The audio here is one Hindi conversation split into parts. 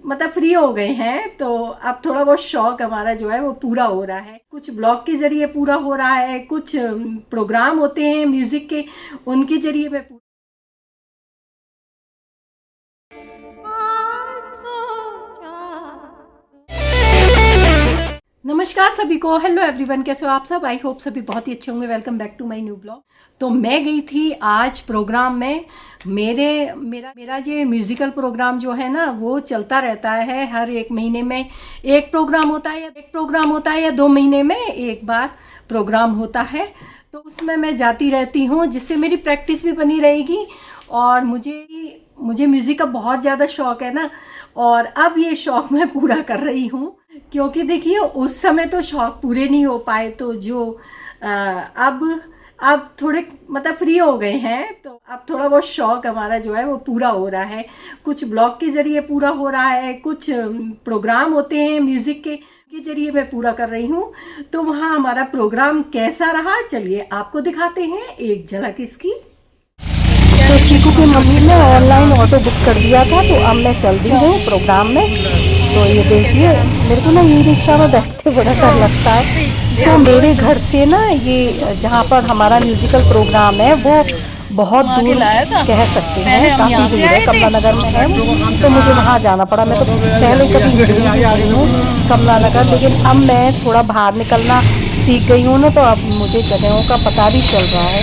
मतलब फ्री हो गए हैं, तो अब थोड़ा बहुत शौक हमारा जो है वो पूरा हो रहा है। कुछ ब्लॉग के जरिए पूरा हो रहा है, कुछ प्रोग्राम होते हैं म्यूजिक के, उनके जरिए मैं नमस्कार सभी को, हेलो एवरीवन, कैसे हो आप सब। आई होप सभी बहुत ही अच्छे होंगे। Welcome back to my new blog. तो मैं गई थी आज प्रोग्राम में। मेरा ये म्यूजिकल प्रोग्राम जो है ना वो चलता रहता है। हर एक महीने में एक प्रोग्राम होता है या 2 महीने में एक बार प्रोग्राम होता है। तो उसमें मैं जाती रहती हूँ, जिससे मेरी प्रैक्टिस भी बनी रहेगी। और मुझे म्यूज़िक का बहुत ज़्यादा शौक़ है ना, और अब ये शौक़ मैं पूरा कर रही हूँ। क्योंकि देखिए उस समय तो शौक़ पूरे नहीं हो पाए, तो जो अब थोड़े मतलब फ्री हो गए हैं, तो अब थोड़ा बहुत शौक़ हमारा जो है वो पूरा हो रहा है। कुछ ब्लॉग के ज़रिए पूरा हो रहा है, कुछ प्रोग्राम होते हैं म्यूज़िक के जरिए मैं पूरा कर रही हूँ। तो वहाँ हमारा प्रोग्राम कैसा रहा, चलिए आपको दिखाते हैं एक झलक इसकी। तो चीकू की मम्मी ने ऑनलाइन ऑटो बुक कर दिया था, तो अब मैं चल दी हूँ प्रोग्राम में। तो ये देखिए, मेरे को ना ई रिक्शा में बैठते बड़ा डर लगता है। तो मेरे घर से ना ये जहाँ पर हमारा म्यूजिकल प्रोग्राम है वो बहुत दूर कह सकते हैं, काफ़ी दूर है, कमला नगर में है वो। तो मुझे वहाँ जाना पड़ा। मैं तो पहले कभी गई हूँ कमला नगर, लेकिन अब मैं थोड़ा बाहर निकलना सीख गई हूँ ना, तो अब मुझे जगहों का पता भी चल रहा है।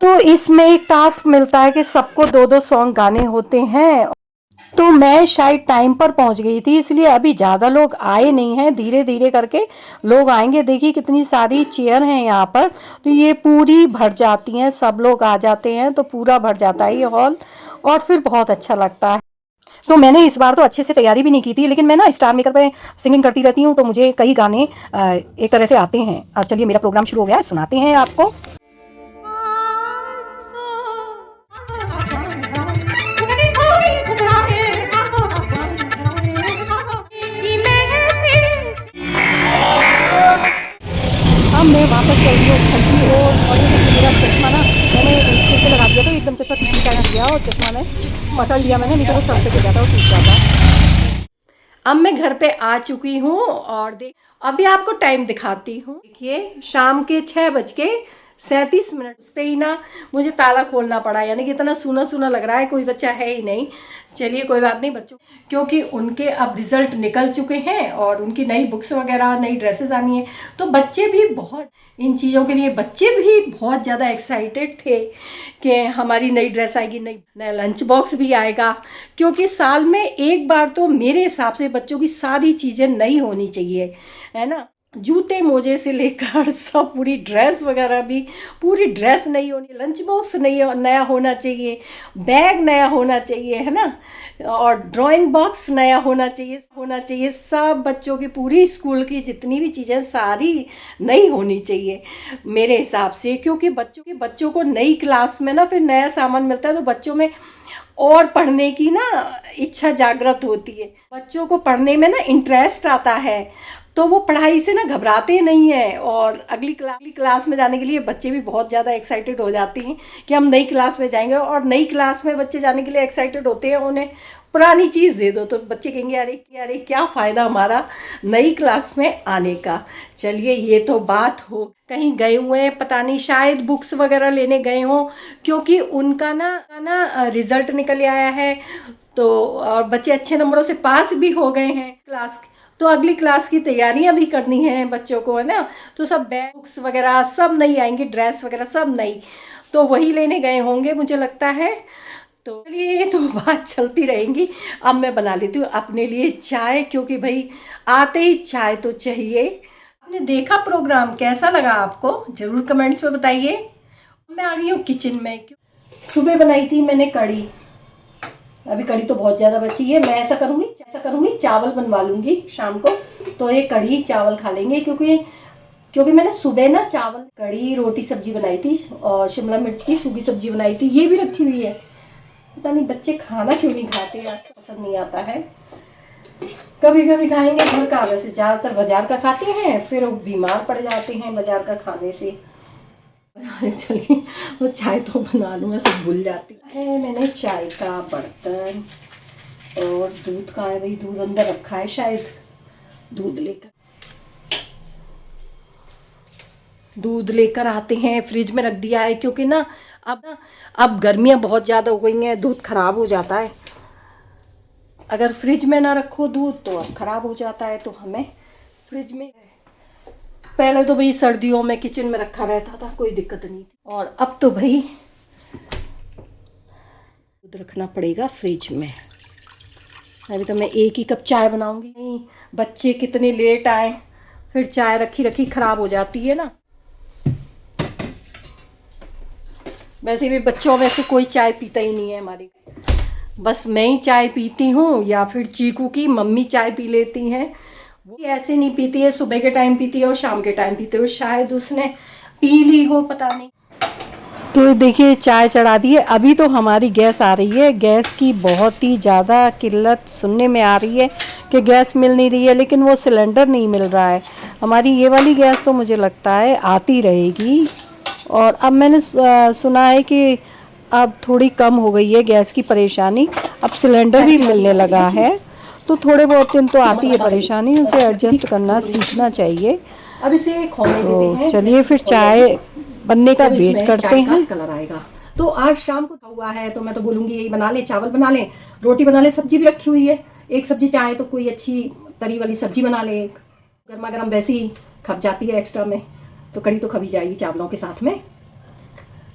तो इसमें एक टास्क मिलता है कि सबको 2-2 सॉन्ग गाने होते हैं। तो मैं शायद टाइम पर पहुंच गई थी, इसलिए अभी ज़्यादा लोग आए नहीं हैं। धीरे धीरे करके लोग आएंगे। देखिए कितनी सारी चेयर हैं यहाँ पर, तो ये पूरी भर जाती हैं। सब लोग आ जाते हैं तो पूरा भर जाता है ये हॉल, और फिर बहुत अच्छा लगता है। तो मैंने इस बार तो अच्छे से तैयारी भी नहीं की थी, लेकिन मैं ना स्टार मेकर पे सिंगिंग करती रहती हूँ, तो मुझे कई गाने एक तरह से आते हैं। अब चलिए मेरा प्रोग्राम शुरू हो गया है, सुनाते हैं आपको। अब मैं वापस चल रही हूँ घर की और ये देखिए मेरा चश्मा ना मैंने इससे से लगा दिया, तो एकदम चश्मा पीछे का गया और चश्मा में पकड़ लिया मैंने, नहीं तो वो सर पे गिर जाता और टूट जाता। अब मैं घर पे आ चुकी हूँ और अभी आपको टाइम दिखाती हूँ। देखिए शाम के 6:37 से ही ना मुझे ताला खोलना पड़ा, यानी कि इतना सूना सूना लग रहा है, कोई बच्चा है ही नहीं। चलिए कोई बात नहीं, बच्चों क्योंकि उनके अब रिजल्ट निकल चुके हैं और उनकी नई बुक्स वगैरह नई ड्रेसेस आनी है, तो बच्चे भी बहुत इन चीज़ों के लिए बच्चे भी बहुत ज़्यादा एक्साइटेड थे कि हमारी नई ड्रेस आएगी, नया लंच बॉक्स भी आएगा। क्योंकि साल में एक बार तो मेरे हिसाब से बच्चों की सारी चीज़ें नई होनी चाहिए, है ना। जूते मोजे से लेकर सब, पूरी ड्रेस वगैरह भी, पूरी ड्रेस नई होनी, लंच बॉक्स नया होना चाहिए, बैग नया होना चाहिए, है ना, और ड्राइंग बॉक्स नया होना चाहिए। सब बच्चों की पूरी स्कूल की जितनी भी चीज़ें सारी नई होनी चाहिए मेरे हिसाब से। क्योंकि बच्चों को नई क्लास में ना फिर नया सामान मिलता है, तो बच्चों में और पढ़ने की ना इच्छा जागृत होती है, बच्चों को पढ़ने में ना इंटरेस्ट आता है, तो वो पढ़ाई से ना घबराते नहीं हैं। और अगली क्लास में जाने के लिए बच्चे भी बहुत ज़्यादा एक्साइटेड हो जाते हैं कि हम नई क्लास में जाएंगे। और नई क्लास में बच्चे जाने के लिए एक्साइटेड होते हैं, उन्हें पुरानी चीज़ दे दो तो बच्चे कहेंगे अरे क्या फ़ायदा हमारा नई क्लास में आने का। चलिए ये तो बात हो, कहीं गए हुए हैं पता नहीं, शायद बुक्स वगैरह लेने गए हों, क्योंकि उनका ना रिज़ल्ट निकल आया है। तो और बच्चे अच्छे नंबरों से पास भी हो गए हैं क्लास, तो अगली क्लास की तैयारियां भी करनी है बच्चों को, है ना। तो सब बैग बुक्स वगैरह सब नई आएंगी, ड्रेस वगैरह सब नई, तो वही लेने गए होंगे मुझे लगता है। तो चलिए ये तो बात चलती रहेंगी। अब मैं बना लेती हूँ अपने लिए चाय, क्योंकि भाई आते ही चाय तो चाहिए। आपने देखा प्रोग्राम, कैसा लगा आपको जरूर कमेंट्स में बताइए। मैं आ गई हूँ किचन में। सुबह बनाई थी मैंने कढ़ी, अभी कढ़ी तो बहुत ज़्यादा बची है। मैं ऐसा करूँगी चावल बनवा लूँगी शाम को, तो ये कढ़ी चावल खा लेंगे। क्योंकि मैंने सुबह ना चावल कढ़ी रोटी सब्जी बनाई थी, और शिमला मिर्च की सूखी सब्जी बनाई थी, ये भी रखी हुई है। पता नहीं बच्चे खाना क्यों नहीं खाते, आज पसंद नहीं आता है। कभी कभी खाएंगे घर का, वैसे ज़्यादातर बाजार का खाते हैं, फिर वो बीमार पड़ जाते हैं बाजार का खाने से। चलिए वो चाय तो बना लूँ, सब भूल जाती है। मैंने चाय का बर्तन, और दूध कहाँ है भाई, दूध अंदर रखा है शायद, दूध लेकर आते हैं। फ्रिज में रख दिया है क्योंकि ना अब गर्मियाँ बहुत ज़्यादा हो गई हैं, दूध खराब हो जाता है। अगर फ्रिज में ना रखो दूध तो अब खराब हो जाता है, तो हमें फ्रिज में, पहले तो भाई सर्दियों में किचन में रखा रहता था, कोई दिक्कत नहीं थी, और अब तो भाई दूध रखना पड़ेगा फ्रिज में। अभी तो मैं एक ही कप चाय बनाऊंगी, नहीं बच्चे कितने लेट आए, फिर चाय रखी रखी खराब हो जाती है ना। वैसे भी बच्चों में से कोई चाय पीता ही नहीं है हमारे, बस मैं ही चाय पीती हूँ या फिर चीकू की मम्मी चाय पी लेती हैं। वो ऐसे नहीं पीती है, सुबह के टाइम पीती है और शाम के टाइम पीते हो, शायद उसने पी ली हो, पता नहीं। तो देखिए चाय चढ़ा दी है। अभी तो हमारी गैस आ रही है, गैस की बहुत ही ज़्यादा किल्लत सुनने में आ रही है कि गैस मिल नहीं रही है, लेकिन वो सिलेंडर नहीं मिल रहा है। हमारी ये वाली गैस तो मुझे लगता है आती रहेगी। और अब मैंने सुना है कि अब थोड़ी कम हो गई है गैस की परेशानी, अब सिलेंडर भी मिलने लगा है, तो थोड़े बहुत दिन तो आती है परेशानी, उसे एडजस्ट करना सीखना चाहिए। अब इसे खोलने देते हैं, चलिए फिर चाय बनने का वेट करते हैं। कलर आएगा तो आज शाम को हुआ है, तो मैं तो बोलूँगी यही बना लें, चावल बना लें, रोटी बना लें, सब्जी भी रखी हुई है, एक सब्जी चाहे तो कोई अच्छी तरी वाली सब्जी बना ले, गर्मा गर्म वैसे ही खप जाती है एक्स्ट्रा में, तो कड़ी तो खबी जाएगी चावलों के साथ में।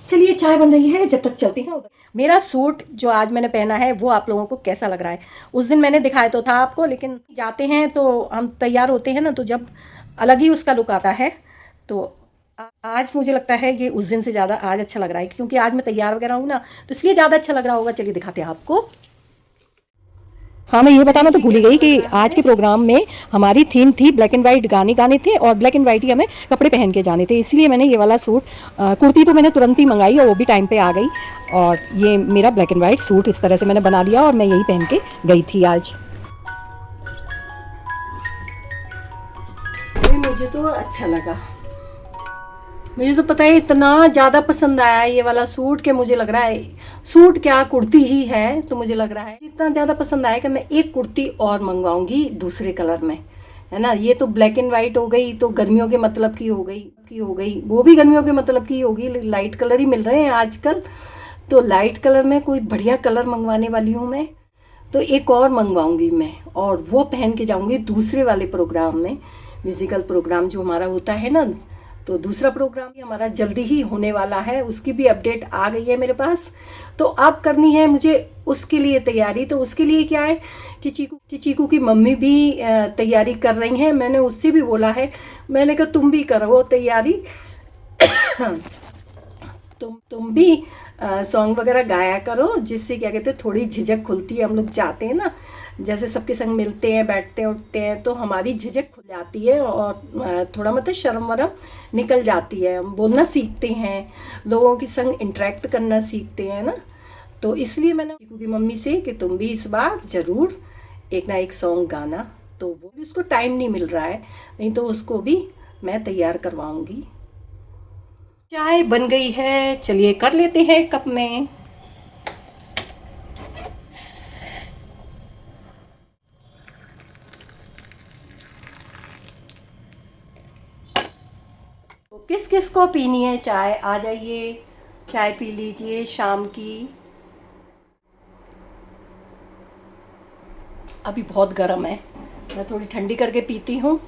चलिए चाय बन रही है, जब तक चलते हैं उधर। मेरा सूट जो आज मैंने पहना है वो आप लोगों को कैसा लग रहा है? उस दिन मैंने दिखाया तो था आपको, लेकिन जाते हैं तो हम तैयार होते हैं ना, तो जब अलग ही उसका लुक आता है। तो आज मुझे लगता है ये उस दिन से ज़्यादा आज अच्छा लग रहा है, क्योंकि आज मैं तैयार वगैरह हूँ ना, तो इसलिए ज़्यादा अच्छा लग रहा होगा। चलिए दिखाते हैं आपको। हाँ, मैं ये बताना तो भूल ही गई कि आज के प्रोग्राम में हमारी थीम थी ब्लैक एंड वाइट, गाने गाने थे और ब्लैक एंड वाइट ही हमें कपड़े पहन के जाने थे, इसलिए मैंने ये वाला सूट, कुर्ती तो मैंने तुरंत ही मंगाई और वो भी टाइम पे आ गई, और ये मेरा ब्लैक एंड वाइट सूट इस तरह से मैंने बना लिया और मैं यही पहन के गई थी आज। मुझे तो अच्छा लगा, मुझे तो पता है इतना ज़्यादा पसंद आया ये वाला सूट कि मुझे लग रहा है सूट क्या कुर्ती ही है, तो मुझे लग रहा है इतना ज़्यादा पसंद आया कि मैं एक कुर्ती और मंगवाऊंगी दूसरे कलर में, है ना। ये तो ब्लैक एंड वाइट हो गई, तो गर्मियों के मतलब की हो गई, वो भी गर्मियों के मतलब की होगी, लाइट कलर ही मिल रहे हैं आजकल, तो लाइट कलर में कोई बढ़िया कलर मंगवाने वाली हूँ मैं, तो एक और मंगवाऊंगी मैं, और वो पहन के जाऊँगी दूसरे वाले प्रोग्राम में, म्यूज़िकल प्रोग्राम जो हमारा होता है ना, तो दूसरा प्रोग्राम भी हमारा जल्दी ही होने वाला है, उसकी भी अपडेट आ गई है मेरे पास, तो अब करनी है मुझे उसके लिए तैयारी। तो उसके लिए क्या है कि चीकू की मम्मी भी तैयारी कर रही हैं, मैंने उससे भी बोला है, मैंने कहा तुम भी करो तैयारी तुम भी सॉन्ग वगैरह गाया करो, जिससे क्या कहते हैं थोड़ी झिझक खुलती है। हम लोग जाते हैं ना, जैसे सबके संग मिलते हैं, बैठते हैं, उठते हैं, तो हमारी झिझक खुल जाती है और थोड़ा मतलब शर्म वरम निकल जाती है, हम बोलना सीखते हैं, लोगों के संग इंटरेक्ट करना सीखते हैं ना। तो इसलिए मैंने चीकू की मम्मी से कि तुम भी इस बार ज़रूर एक ना एक सॉन्ग गाना, तो वो भी उसको टाइम नहीं मिल रहा है, नहीं तो उसको भी मैं तैयार करवाऊँगी। चाय बन गई है, चलिए कर लेते हैं कप में। तो किस किस को पीनी है चाय, आ जाइए चाय पी लीजिए शाम की। अभी बहुत गर्म है, मैं थोड़ी ठंडी करके पीती हूँ।